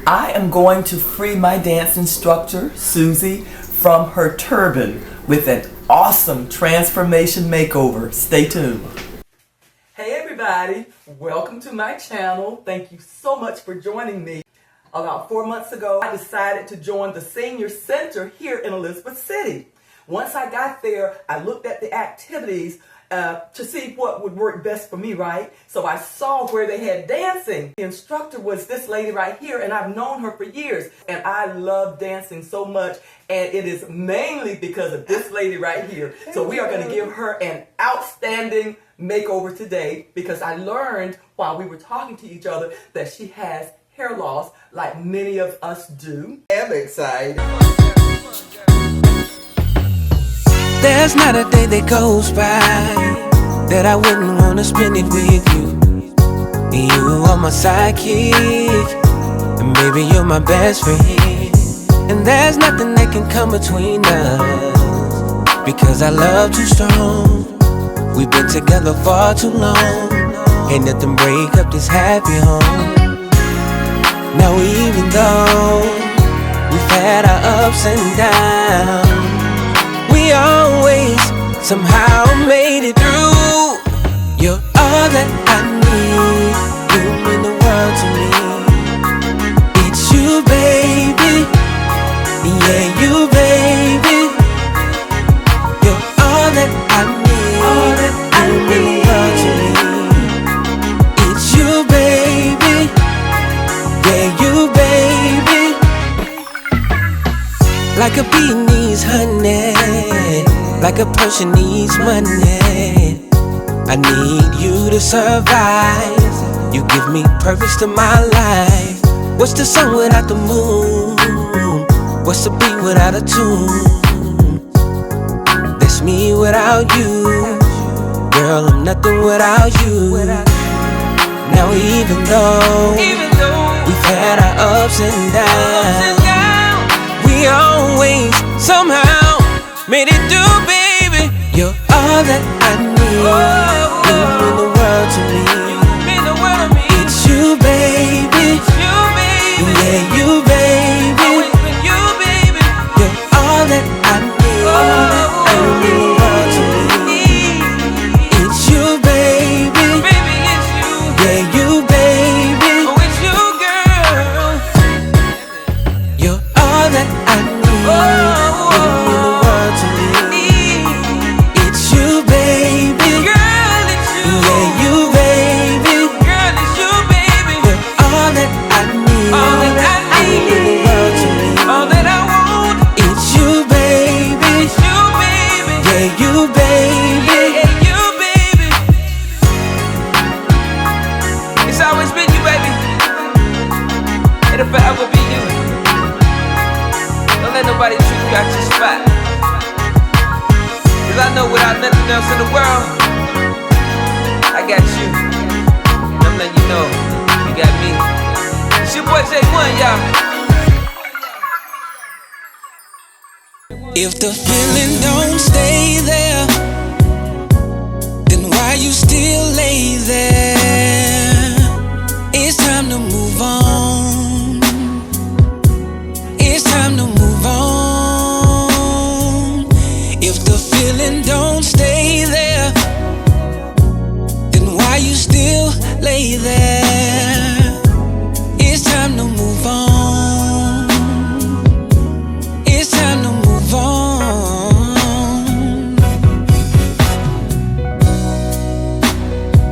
I am going to free my dance instructor, Susie, from her turban with an awesome transformation makeover. Stay tuned. Hey everybody, welcome to my channel. Thank you so much for joining me. About 4 months ago, I decided to join the senior center here in Elizabeth City. Once I got there, I looked at the activities to see what would work best for me, right? So I saw where they had dancing. The instructor was this lady right here, and I've known her for years. And I love dancing so much, and it is mainly because of this lady right here. So we are going to give her an outstanding makeover today, because I learned while we were talking to each other that she has hair loss like many of us do. I'm excited. There's not a day that goes by that I wouldn't wanna spend it with you. And you are my sidekick, and baby you're my best friend. And there's nothing that can come between us, because our love too strong. We've been together far too long, ain't nothing break up this happy home. Now even though we've had our ups and downs, we always somehow made it through. You're all that I need, you mean the world to me. It's you, baby, yeah, you, baby. You're all that I need, you mean the world to me. It's you, baby, yeah, you, baby. Like a bee needs honey, like a person needs money, I need you to survive. You give me purpose to my life. What's the sun without the moon? What's the beat without a tune? That's me without you. Girl, I'm nothing without you. Now even though we've had our ups and downs, we always somehow made it through, baby. You're all that I need, you mean the world to me. It's you, baby, yeah, you, baby. You're all that I need, you mean the world to me. It's you, baby, yeah, you, baby. It's you, girl. You're all that I need, you mean the world to me. It's you, baby, girl, it's you, yeah, you, baby, girl, it's you, baby. You're all that I need, all that I need, you mean the world to me. All that I want, it's you, baby, it's you, baby, yeah, you, baby, yeah, you, baby. It's always been you, baby. It'll forever be you. Don't let nobody treat you out your spot, 'cause I know without nothing else in the world, I got you. And I'm letting you know, you got me. It's your boy J1, y'all. If the feeling don't stay there, then why you still lay there? It's time to move on. It's time to move on. If the feeling don't stay there, then why you still lay there? It's time to move on. It's time to move on.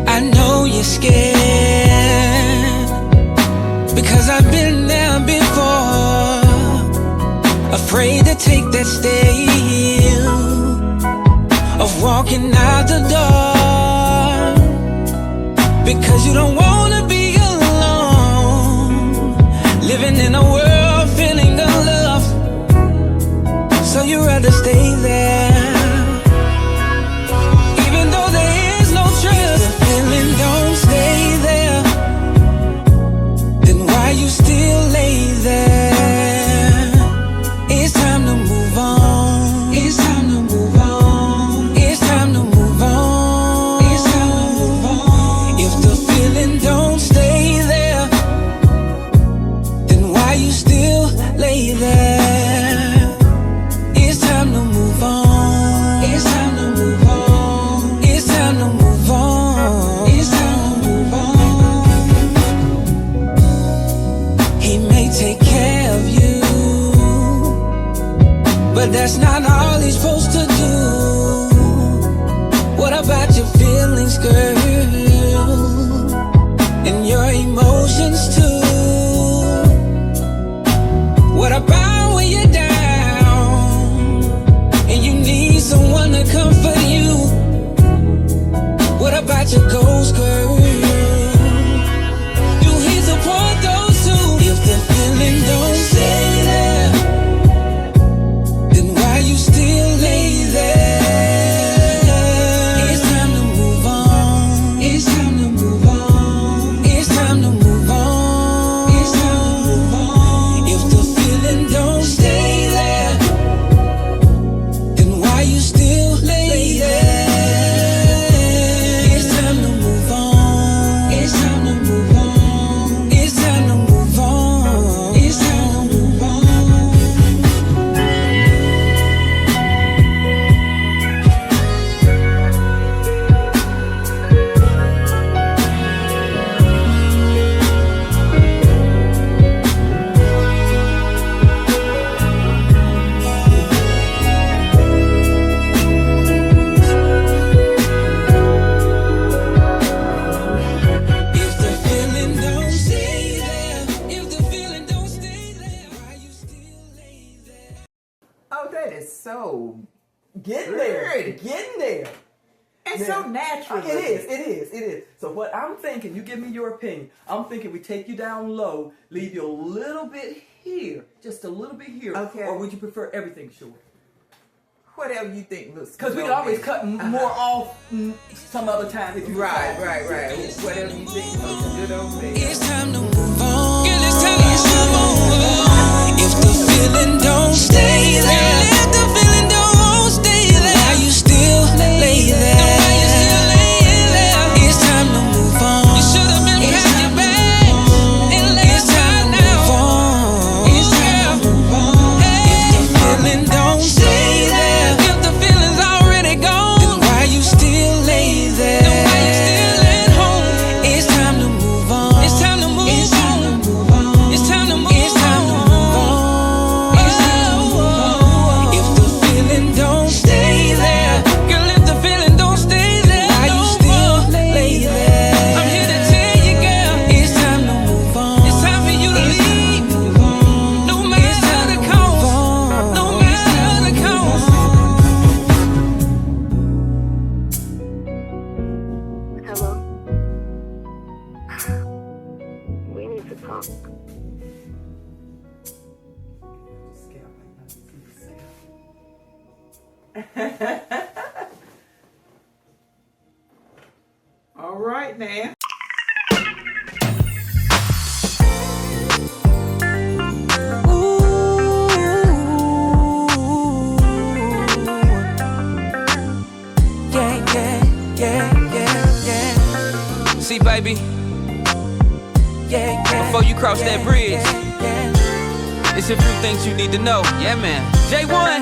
I know you're scared, because I've been there before. Afraid to take that step of walking out the door, because you don't wanna be alone, living in a world feeling unloved. So you'd rather stay there, even though there is no trust. If the feeling don't stay there, then why you still lay there? It's time to move on. It's time to move on. It's time to move on. It's time to move on. If the feeling don't stay there, then why you still lay there? It's time to move on. It's time to move on. It's time to move on. It's time to move on. He may take care of you, but that's not all he's supposed to do. What about your feelings, girl? And your emotions too? What about when you're down and you need someone to comfort you? What about your goals, girl? Do he support those too? If the feeling don't stay there, then why you still lay there? It's time to move on. It's time to move on. It's time to move on. It's time to move on. If the feeling don't stay there, then why you still lay there? It's time to move on. It's time to move on. It's time to move on. It's time to move on. If the feeling don't stay there, if the feeling don't stay there, why you still lay there? Oh, that is so Getting there. Pretty. Getting there. and Now, so natural. It is. So what I'm thinking, you give me your opinion. I'm thinking we take you down low, leave you a little bit here, just a little bit here. Okay. Or would you prefer everything short? Whatever you think looks. Because we good can always on cut me. more off some other time if you Right. decide. Whatever you think looks good on me. It's time to move on. Girl, it's time to move on. If the feeling don't stay there, if the feeling don't stay there, why you still lay there? Why you still lay there? It's time to move on. You should have been packing your bags and last time now. It's time to move on. If the feeling don't stay there, if the feeling's already gone, then why you still lay there? Then why you still at home? It's time to move on. It's time to move on. It's time to move on. It's time to move on. It's time to move on. It's time to move on. If the feeling don't stay there, girl, if the feeling don't stay there, why you still lay there? I'm here to tell you, girl, it's time to move on. It's time for you to leave. No matter the cost. No matter the cost. Hello? We need to talk. All right now. Yeah. See, baby, before you cross that bridge, it's a few things you need to know. Yeah, man. J1.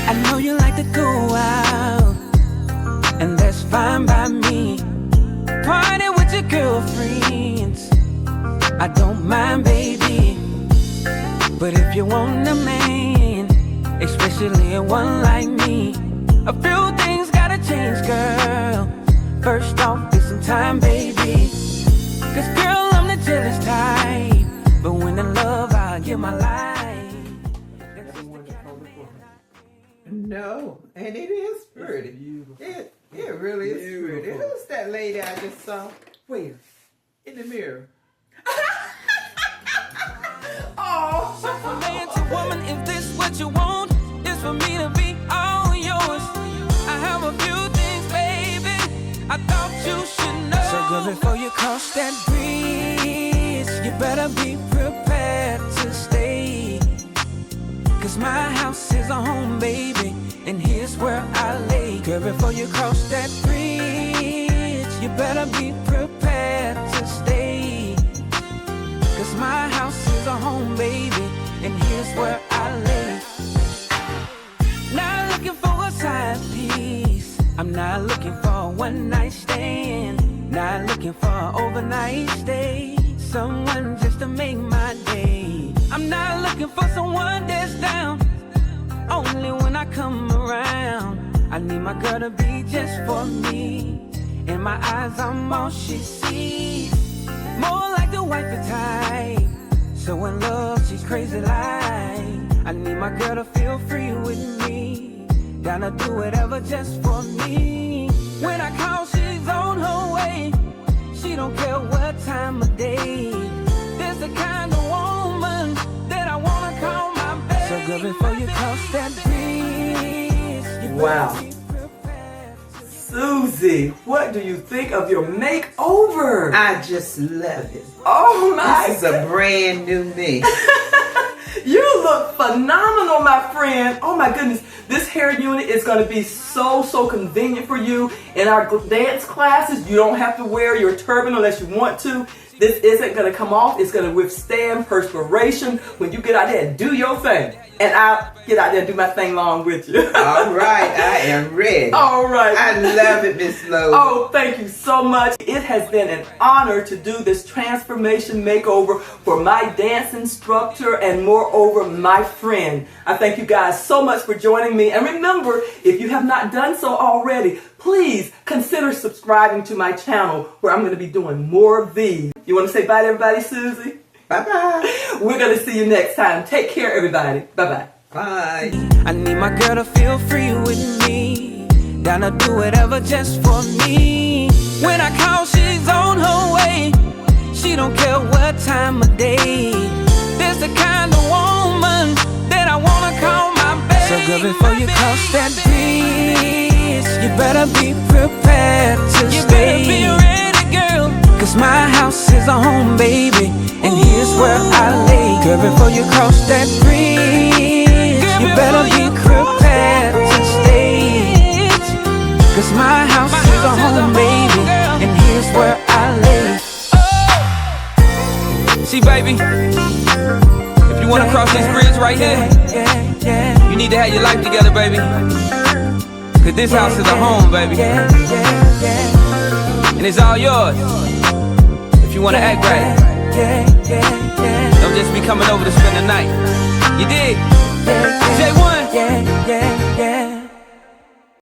I know you like to go out, and that's fine by me. Party with your girlfriends, I don't mind, baby. But if you want a man, especially one like me, a few things gotta change, girl. First off, get some time, baby. 'Cause girl, I'm the jealous type, but when in love, I give my life. No, and it is pretty. It really is pretty. Who's that lady I just saw Where? in the mirror? From man to woman, if this what you want, it's for me to be all yours. I have a few things, baby, I thought you should know. So girl, before you cross that bridge, you better be prepared to stay. 'Cause my house is a home, baby, and here's where I lay. Girl, before you cross that bridge, you better be prepared to stay. here's where I lay. Not looking for a side piece. I'm not looking for a one night stand. Not looking for an overnight stay. Someone just to make my day. I'm not looking for someone that's down only when I come around. I need my girl to be just for me. In my eyes, I'm all she sees. More like the wifey type. So in love, she's crazy like. I need my girl to feel free with me. Down to do whatever just for me. When I call, she's on her way. She don't care what time of day. There's the kind of woman that I wanna call my baby. So girl, before you cross that bridge, you Wow. Susie, what do you think of your makeover? I just love it. Oh my This is a brand new me. You look phenomenal, my friend. Oh my goodness. This hair unit is going to be so convenient for you. In our dance classes, you don't have to wear your turban unless you want to. This isn't going to come off. It's going to withstand perspiration. When you get out there and do your thing. And I'll get out there and do my thing along with you. All right, I am ready. All right. I love it, Miss Lola. Oh, thank you so much. It has been an honor to do this transformation makeover for my dance instructor and moreover my friend. I thank you guys so much for joining me. And remember, if you have not done so already, please consider subscribing to my channel where I'm going to be doing more of these. You want to say bye to everybody, Susie? Bye-bye. We're going to see you next time. Take care, everybody. Bye-bye. Bye. I need my girl to feel free with me. Down to do whatever just for me. When I call, she's on her way. She don't care what time of day. There's the kind of woman that I wanna call my baby. So girl, before you cross that bridge, you better be prepared to stay. You better be ready, girl. Cause my house is a home, baby. And here's where I lay. Girl, before you cross that bridge, you better be prepared to stay. Cause my house is a home, baby. And here's where I lay. See, baby, if you wanna cross this bridge right here, you need to have your life together, baby. Cause this house is a home, baby. And it's all yours. If you wanna act right. Don't just be coming over to spend the night. You dig? J1.